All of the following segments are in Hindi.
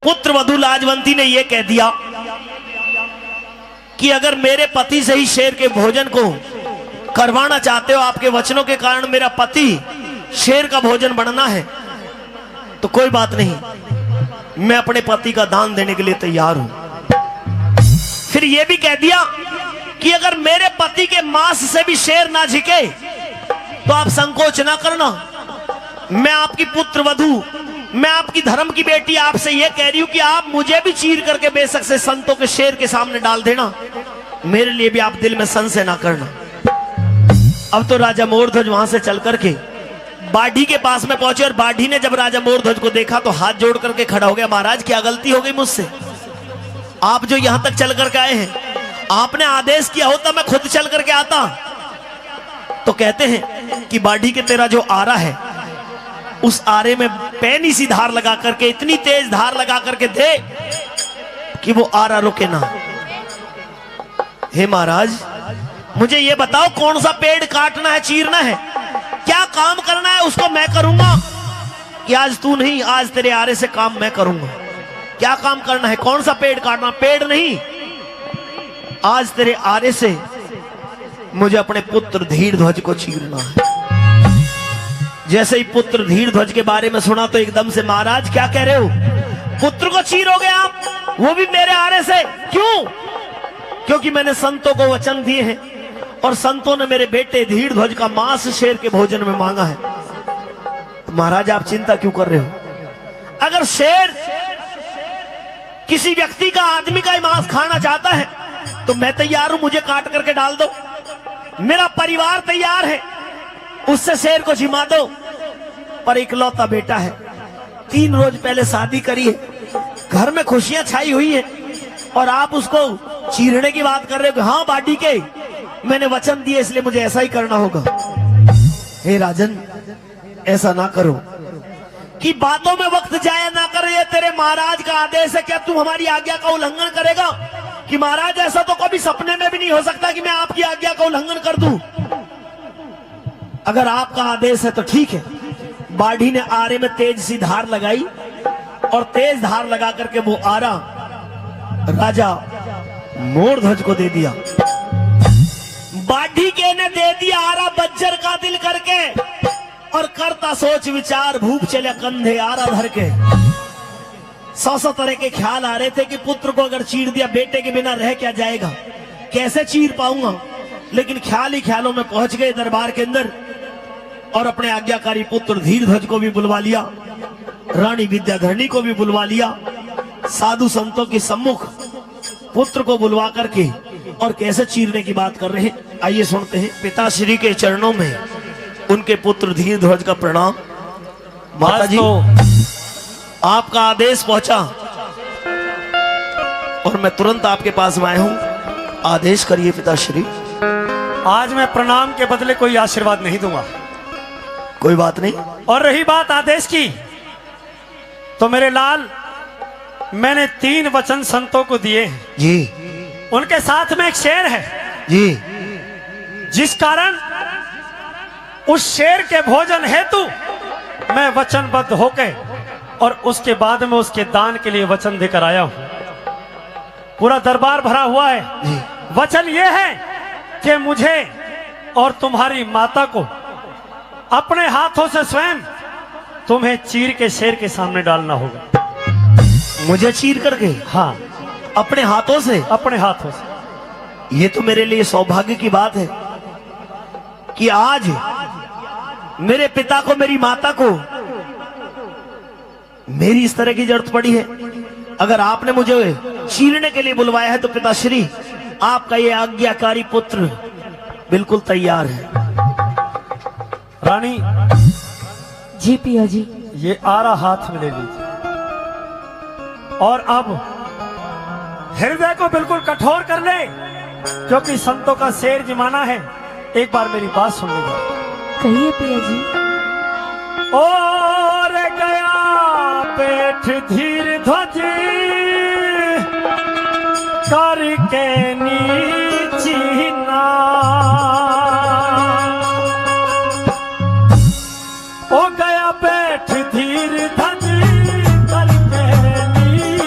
पुत्र वधू लाजवंती ने यह कह दिया कि अगर मेरे पति से ही शेर के भोजन को करवाना चाहते हो, आपके वचनों के कारण मेरा पति शेर का भोजन बनना है, तो कोई बात नहीं, मैं अपने पति का दान देने के लिए तैयार हूं। फिर यह भी कह दिया कि अगर मेरे पति के मांस से भी शेर ना झिके तो आप संकोच ना करना, मैं आपकी पुत्र वधू, मैं आपकी धर्म की बेटी आपसे यह कह रही हूं कि आप मुझे भी चीर करके बेशक से संतों के शेर के सामने डाल देना, मेरे लिए भी आप दिल में संशय ना करना। अब तो राजा मोरध्वज वहां से चल करके बाढ़ी के पास में पहुंचे और बाढ़ी ने जब राजा मोरध्वज को देखा तो हाथ जोड़ करके खड़ा हो गया, महाराज क्या गलती हो गई मुझसे, आप जो यहां तक चल करके आए हैं, आपने आदेश किया होता मैं खुद चल करके आता। तो कहते हैं कि बाढ़ी के तेरा जो आरा है उस आरे में पैनी सी धार लगा करके, इतनी तेज धार लगा करके दे कि वो आरा रुके ना। हे महाराज मुझे ये बताओ कौन सा पेड़ काटना है, चीरना है, क्या काम करना है, उसको मैं करूंगा कि आज तू नहीं, आज तेरे आरे से काम मैं करूंगा। क्या काम करना है, कौन सा पेड़ काटना, पेड़ नहीं, आज तेरे आरे से मुझे अपने पुत्र धीरध्वज को चीरना है। जैसे ही पुत्र धीरध्वज के बारे में सुना तो एकदम से, महाराज क्या कह रहे हो, पुत्र को चीरोगे आप, वो भी मेरे आरे से? क्यों? क्योंकि मैंने संतों को वचन दिए हैं और संतों ने मेरे बेटे धीरध्वज का मांस शेर के भोजन में मांगा है। तो महाराज आप चिंता क्यों कर रहे हो? अगर शेर किसी व्यक्ति का, आदमी का ही मांस खाना चाहता है तो मैं तैयार हूं, मुझे काट करके डाल दो, मेरा परिवार तैयार है, उससे शेर को जिमा दो। पर इकलौता बेटा है, 3 रोज पहले शादी करी है, घर में खुशियां छाई हुई है और आप उसको चीरने की बात कर रहे हो। हाँ बाडी के, मैंने वचन दिए इसलिए मुझे ऐसा ही करना होगा। हे राजन ऐसा ना करो कि बातों में वक्त जाया ना करे, ये तेरे महाराज का आदेश है, क्या तू हमारी आज्ञा का उल्लंघन करेगा? कि महाराज ऐसा तो कभी सपने में भी नहीं हो सकता कि मैं आपकी आज्ञा का उल्लंघन कर दूं। अगर आपका आदेश है तो ठीक है। बाढ़ी ने आरे में तेज सी धार लगाई और तेज धार लगा करके वो आरा राजा मोरध्वज को दे दिया। बाढ़ी के ने दे दिया आरा बज्जर का दिल करके, और करता सोच विचार भूप चले कंधे आरा धर के। 100 तरह के ख्याल आ रहे थे कि पुत्र को अगर चीर दिया, बेटे के बिना रह क्या जाएगा, कैसे चीर पाऊंगा। लेकिन ख्याल ही ख्यालों में पहुंच गए दरबार के अंदर और अपने आज्ञाकारी पुत्र धीरध्वज को भी बुलवा लिया, रानी विद्याधरणी को भी बुलवा लिया, साधु संतों के सम्मुख पुत्र को बुलवा करके और कैसे चीरने की बात कर रहे हैं। आइए सुनते हैं। पिताश्री के चरणों में उनके पुत्र धीरध्वज का प्रणाम। माता जी आपका आदेश पहुंचा और मैं तुरंत आपके पास में आया हूं, आदेश करिए पिताश्री। आज मैं प्रणाम के बदले कोई आशीर्वाद नहीं दूंगा। कोई बात नहीं। और रही बात आदेश की, तो मेरे लाल मैंने 3 वचन संतों को दिए हैं जी। उनके साथ में एक शेर है जी, जिस कारण उस शेर के भोजन हेतु मैं वचनबद्ध होके और उसके बाद में उसके दान के लिए वचन देकर आया हूं। पूरा दरबार भरा हुआ है। वचन यह है कि मुझे और तुम्हारी माता को अपने हाथों से स्वयं तुम्हें चीर के शेर के सामने डालना होगा। मुझे चीर करके? हाँ, अपने हाथों से? अपने हाथों से। ये तो मेरे लिए सौभाग्य की बात है कि आज मेरे पिता को, मेरी माता को मेरी इस तरह की जरूरत पड़ी है। अगर आपने मुझे चीरने के लिए बुलवाया है तो पिताश्री आपका ये आज्ञाकारी पुत्र बिल्कुल तैयार है। रानी जी पिया जी, ये आरा हाथ में ले लीजिए और अब हृदय को बिल्कुल कठोर कर ले, क्योंकि संतों का शेर जिमाना है। एक बार मेरी बात सुन लीजिए। कहिए पिया जी। और गया पेठ धीरध्वज करके नीची ना, ओ गया पेठ धीरध्वज करके नीची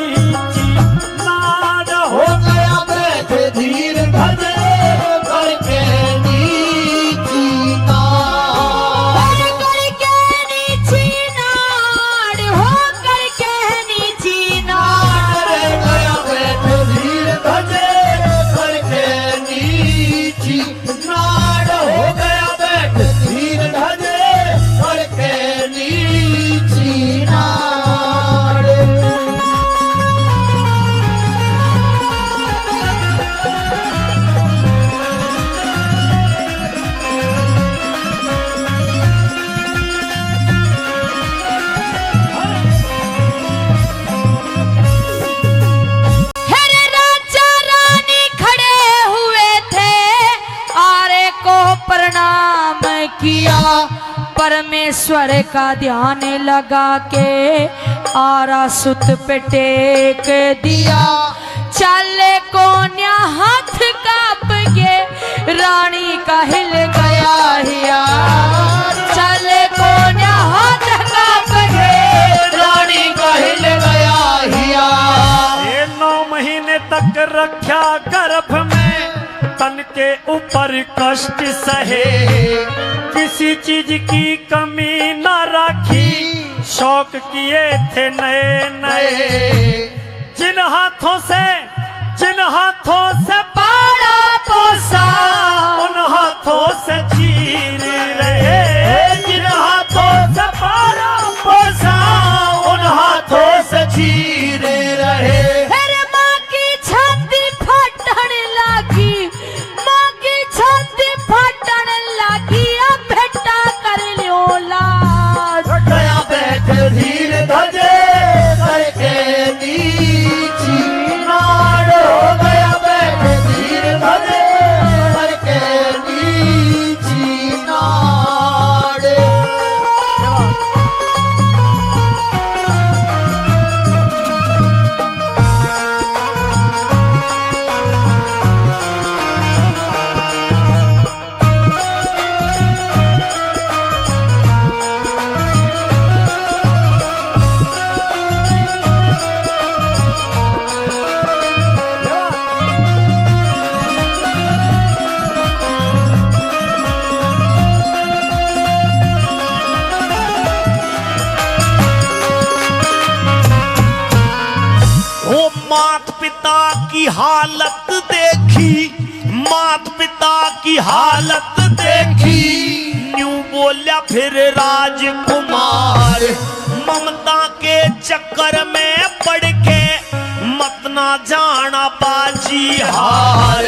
परमेश्वर का ध्यान लगा के आरा सुत पे टेक दिया। चले कोन्या हाथ कांप के रानी का हिल गया हिया। चले कोन्या हाथ कांप के रानी का हिल गया हिया। ये 9 महीने तक रखा गर्भ में, तन के ऊपर कष्ट सहे, किसी चीज की कमी न राखी, शौक किए थे नए नए। जिन हाथों से पाला पोसा उन हाथों से चीर रहे। जिन हाथों से पाला पोसा उन हाथों से चीर रहे। फिर माँ की छाती फटन लगी, माँ की छाती फटन लगी। अब बेटा कर लो लाज। गया बैठ धीर धजे करके नीची नाड़ हो गया। बैठ धीर धजे करके नीची नाड़। मात पिता की हालत देखी, मात पिता की हालत देखी, न्यू बोला फिर राजकुमार। ममता के चक्कर में पड़ के मत ना जाना बाजी हार।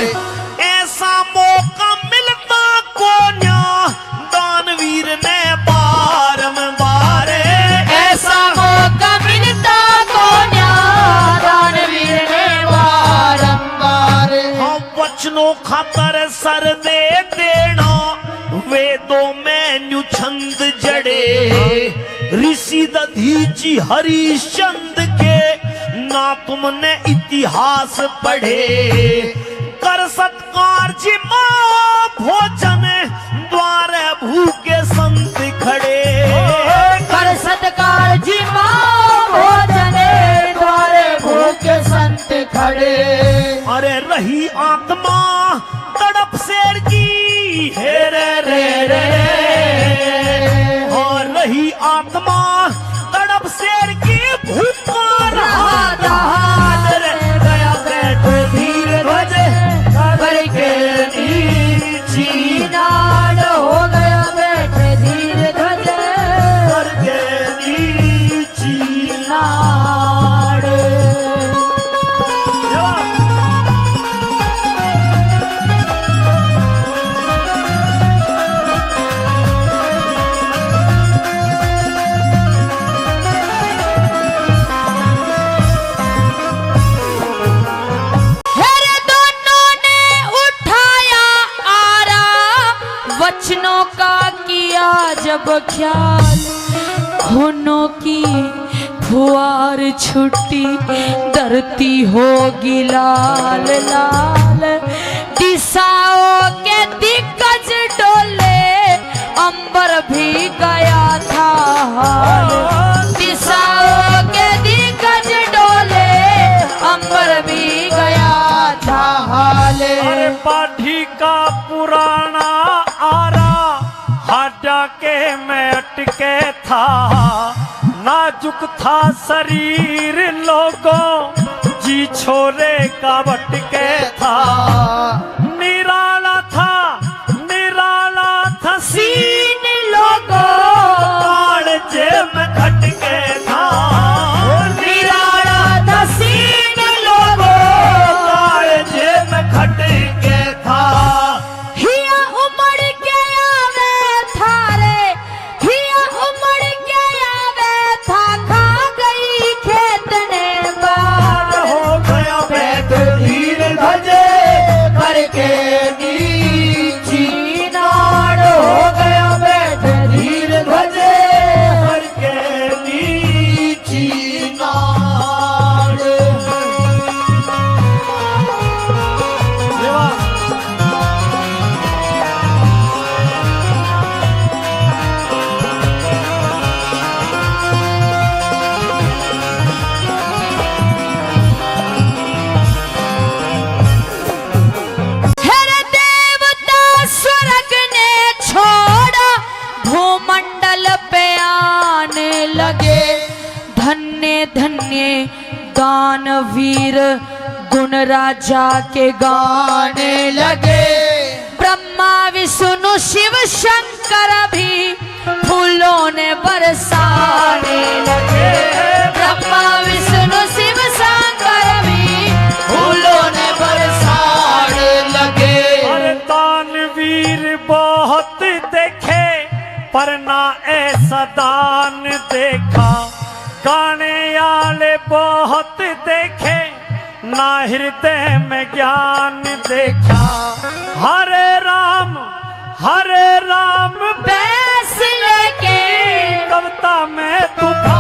ऐसा मौका मिलता को न्या दानवीर ने बारंबार। ऐसा मौका मिलता को न्या दानवीर ने बारंबार। हम वचनों खातर सर दे देना, वेदों में न्यू छंद जड़े। ऋषि दधीची हरिश्चंद्र के ना तुमने इतिहास पढ़े। कर सत्कार जी माँ भोजन द्वारे भूखे संत खड़े। कर सत्कार जी माँ भोजन द्वारे भूखे संत खड़े। अरे रही आत्मा तड़प शेर की हे रे और रही आत्मा तड़प शेर की भूखा रहा जहान रे। गया बैठ धीर भजे करके नीची नाड़ हो गया बैठ धीर धजे करके नीची नाड़। फिर दोनों ने उठाया आरा, वचनों का किया जब ख्याल। खूनों की फुहार छुट्टी, धरती होगी लाल लाल। दिशाओं के दिग्गज डोले, अंबर भी गया था हाल। दिशाओं के दिग्गज डोले, अंबर भी गया था हाल। अरे पाठी का पुराना आरा हड्डा के में अटके था। नाजुक था शरीर लोगों, जी छोरे का बटके था। निराला था सीन लोगों, कालजे में खटके था। निराला था सीन लोगों, कालजे में खटके था। हिया उमड़ के आवे था रे, हिया उमड़ के आवे था। खा गई खेत ने बार हो गया बैठ धीर धजे करके दानवीर गुण राजा के गाने लगे। ब्रह्मा विष्णु शिव शंकर भी फूलों ने बरसाने लगे। ब्रह्मा विष्णु शिव शंकर भी फूलों ने बरसाने लगे। अरे दानवीर बहुत देखे पर ना ऐसा दान देखा, गाने वाले बहुत देखे ना हृदय में ज्ञान देखा। हरे राम बैस लेके कविता में तूफान